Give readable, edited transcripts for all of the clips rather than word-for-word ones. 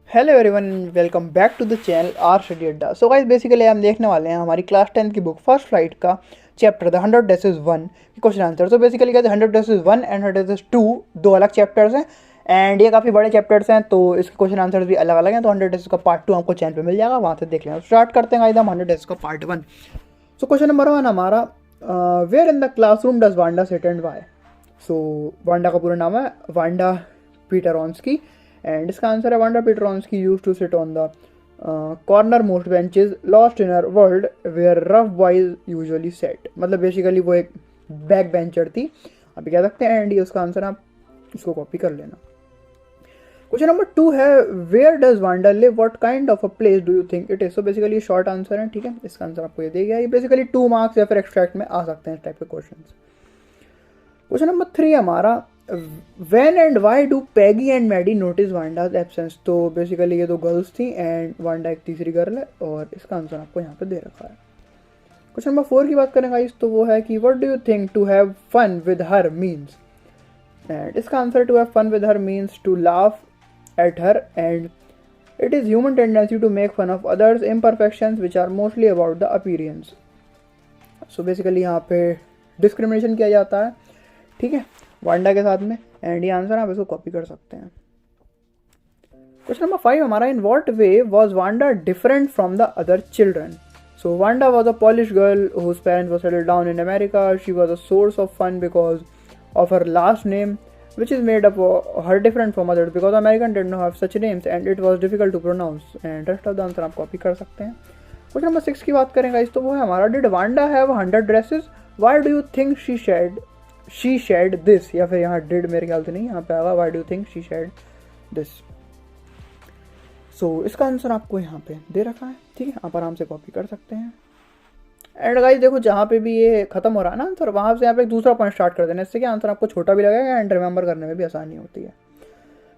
Hello everyone, welcome back to the channel our Study Adda. So guys basically हम देखने वाले हैं हमारी क्लास 10 की बुक फर्स्ट फ्लाइट का चैप्टर द 100 डेसेस 1 क्वेश्चन आंसर। तो बेसिकली कहते हैं 100 डेसेस 1 एंड 100 डेसेस 2 दो अलग चैप्टर्स हैं एंड ये काफ़ी बड़े चैप्टर्स हैं, तो इसके क्वेश्चन आंसर्स भी अलग अलग हैं। तो 100 डेसेस का पार्ट 2 आपको चैनल पे मिल जाएगा, वहाँ से देख लेना। स्टार्ट करते हैं गाइस हम 100 डेसेस का पार्ट 1। सो क्वेश्चन नंबर 1 हमारा, where in the classroom does Wanda sit and why. So Wanda का पूरा नाम है वांडा पीटरॉन्स्की एंड इसका आंसर है Wanda Petronski used to sit on the corner most benches lost in her world where rough boys usually sat. मतलब basically वो एक back bencher थी, अभी कह सकते हैं। एंड ये उसका आंसर, आप इसको कॉपी कर लेना। क्वेश्चन नंबर 2 है, where does Wanda live, what kind of a place do you think it is. So basically short answer है, ठीक है। इसका आंसर आपको ये दे गया। ये बेसिकली 2 मार्क्स या फिर एक्सट्रैक्ट में आ सकते हैं इस टाइप के क्वेश्चन। क्वेश्चन नंबर 3 हमारा, when and why do Peggy and Maddie notice Wanda's absence. तो बेसिकली ये दो गर्ल्स थी एंड वांडा एक तीसरी गर्ल है और इसका आंसर आपको यहाँ पे दे रखा है। क्वेश्चन नंबर 4 की बात करें गाइस, तो वो है कि what do you think to have fun with her means. And इसका answer to have fun with her means to laugh at her and it is human tendency to make fun of others imperfections which are mostly about the appearance. So basically यहाँ पे discrimination किया जाता है, ठीक है, Wanda के साथ में। एंड ये आंसर आप इसको कॉपी कर सकते हैं। क्वेश्चन नंबर 5 हमारा, in what way was Wanda different from the other children. So Wanda was a Polish girl whose parents were settled down in America. She was a source of fun because of her last name which is made up her different from others because American did not have such names and it was difficult to pronounce। and rest of the answer आप copy कर सकते हैं। Question number 6 की बात करें guys, तो वो है हमारा, did Wanda have 100 dresses, why do you think she shade this. या फिर यहाँ डिड मेरे ख्याल से नहीं, यहाँ पे आएगा why do you think she shade this. So इसका आंसर आपको यहाँ पे दे रखा है, ठीक है, आप आराम से कॉपी कर सकते हैं। एंड गाइस देखो, जहाँ पे भी ये खत्म हो रहा है ना आंसर, वहाँ से यहाँ पे एक दूसरा पॉइंट स्टार्ट कर देना, इससे कि आंसर आपको छोटा भी लगेगा एंड रिमेंबर करने में भी आसानी होती है।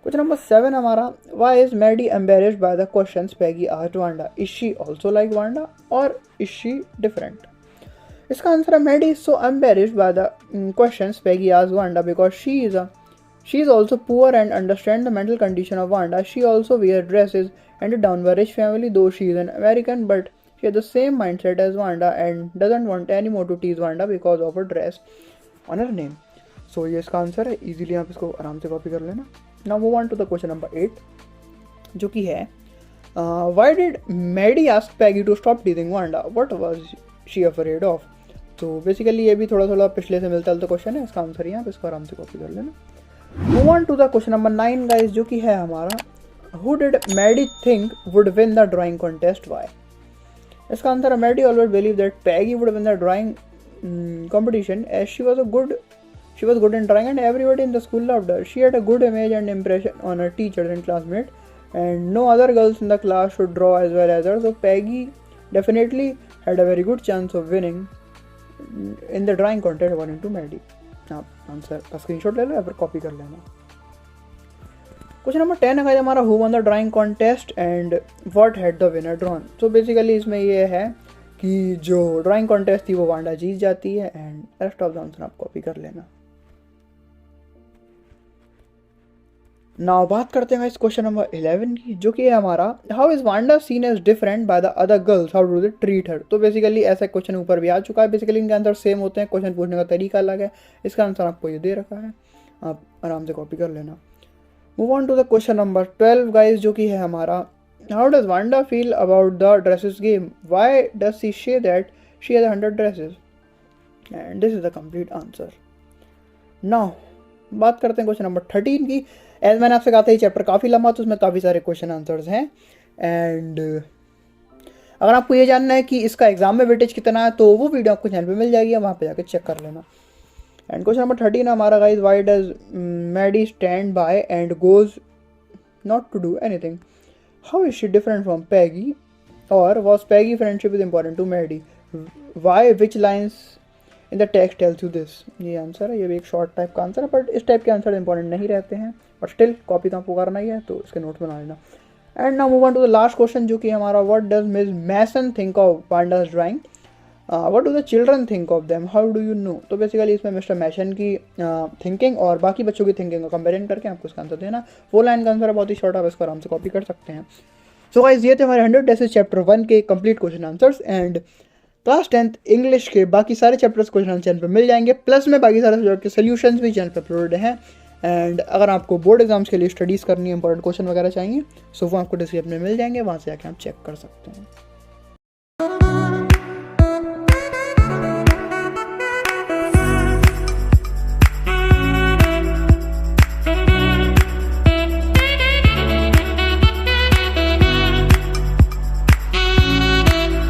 क्वेश्चन नंबर 7 हमारा, why is Maddie embarrassed by the questions Peggy asked Wanda. Is she also like Wanda और इज शी डिफरेंट। इसका आंसर है, Maddie is so embarrassed by the questions Peggy asked Wanda because she is also poor and understand the mental condition of Wanda. She also wears dresses handed down by rich family, though she is an American, but she has the same mindset as Wanda and doesn't want anymore to tease Wanda because of her dress on her name. So ये इसका answer है, easily आप इसको आराम से copy कर लेना। Now move on to the question number 8, जो कि है, why did Maddie ask Peggy to stop teasing Wanda? What was she afraid of? तो बेसिकली ये भी थोड़ा थोड़ा पिछले से मिलता जुलता क्वेश्चन है, इसका आंसर यहाँ पे इसको आराम से कॉपी कर लेना। Move on to the question number 9 guys, जो कि है हमारा, who did Maddie think would win the drawing contest, why. इसका आंसर है, Maddie always believe that Peggy would win the drawing competition as she was good in drawing and everybody in the school loved her. She had a good image and impression on her teachers and classmates and no other girls in the class should draw as well as her, so Peggy definitely had a very good chance of winning in the drawing contest according to Maddie। आप answer का screenshot ले लो या फिर copy कर लेना। Question number 10 है हमारा, who one the drawing contest and what had the winner drawn. तो बेसिकली इसमें ये है कि जो ड्राइंग कॉन्टेस्ट थी वो वांडा जीत जाती है and rest of the answer आप कॉपी कर लेना। नाउ बात करते हैं इस क्वेश्चन नंबर 11 की, जो कि है हमारा, how is Wanda seen as different by the other girls, how do they treat her. तो बेसिकली ऐसा क्वेश्चन ऊपर भी आ चुका है, बेसिकली इनके आंसर सेम होते हैं, क्वेश्चन पूछने का तरीका अलग है। इसका आंसर आपको ये दे रखा है, आप आराम से कॉपी कर लेना। Move on to the question number 12 guys, जो कि है हमारा, how does Wanda feel about the dresses game, why does she say that she has 100 dresses, and this is the complete answer. Now बात करते हैं question number 13 की। As मैंने आपसे कहा था ये चैप्टर काफ़ी लंबा, तो उसमें काफ़ी सारे क्वेश्चन आंसर्स हैं एंड अगर आपको ये जानना है कि इसका एग्जाम में वेटेज कितना है तो वो वीडियो आपको चैनल पे मिल जाएगी, वहाँ पे जाकर चेक कर लेना। एंड क्वेश्चन नंबर 13 हमारा guys, why does Maddie stand by and goes not to do anything, how is she different from Peggy, और was Peggy friendship is important to Maddie, why which lines in the text tells you this. ये answer है, ये भी एक short type का answer है, but इस type के आंसर इंपॉर्टेंट नहीं रहते हैं, बट स्टिल कॉपी तो आपको करना ही है, तो इसके नोट्स बना लेना। And now move on to the last question, जो कि हमारा, what does miss Mason think of Wanda's drawing. What do the children think of them, how do you know. तो बेसिकली इसमें मिस्टर मैशन की thinking और बाकी बच्चों की थिंकिंग को कंपेरिजन करके आपको इसका आंसर देना। 4 लाइन का आंसर है, बहुत ही शॉर्ट, आप इसको आराम से कॉपी कर सकते हैं। सो गाइस ये थे हमारे 100 डेसेस चैप्टर 1 के complete question answers. And class 10th English के बाकी सारे चैप्टर्स क्वेश्चन चैनल पर मिल जाएंगे, प्लस में बाकी सारे सब्जेक्ट के सोल्यूशंस भी चैनल पर अपलोड हैं। एंड अगर आपको बोर्ड एग्जाम्स के लिए स्टडीज़ करनी है, इंपॉर्टेंट क्वेश्चन वगैरह चाहिए, सो वो आपको डिस्क्रिप्शन में मिल जाएंगे, वहाँ से आके आप चेक कर सकते हैं।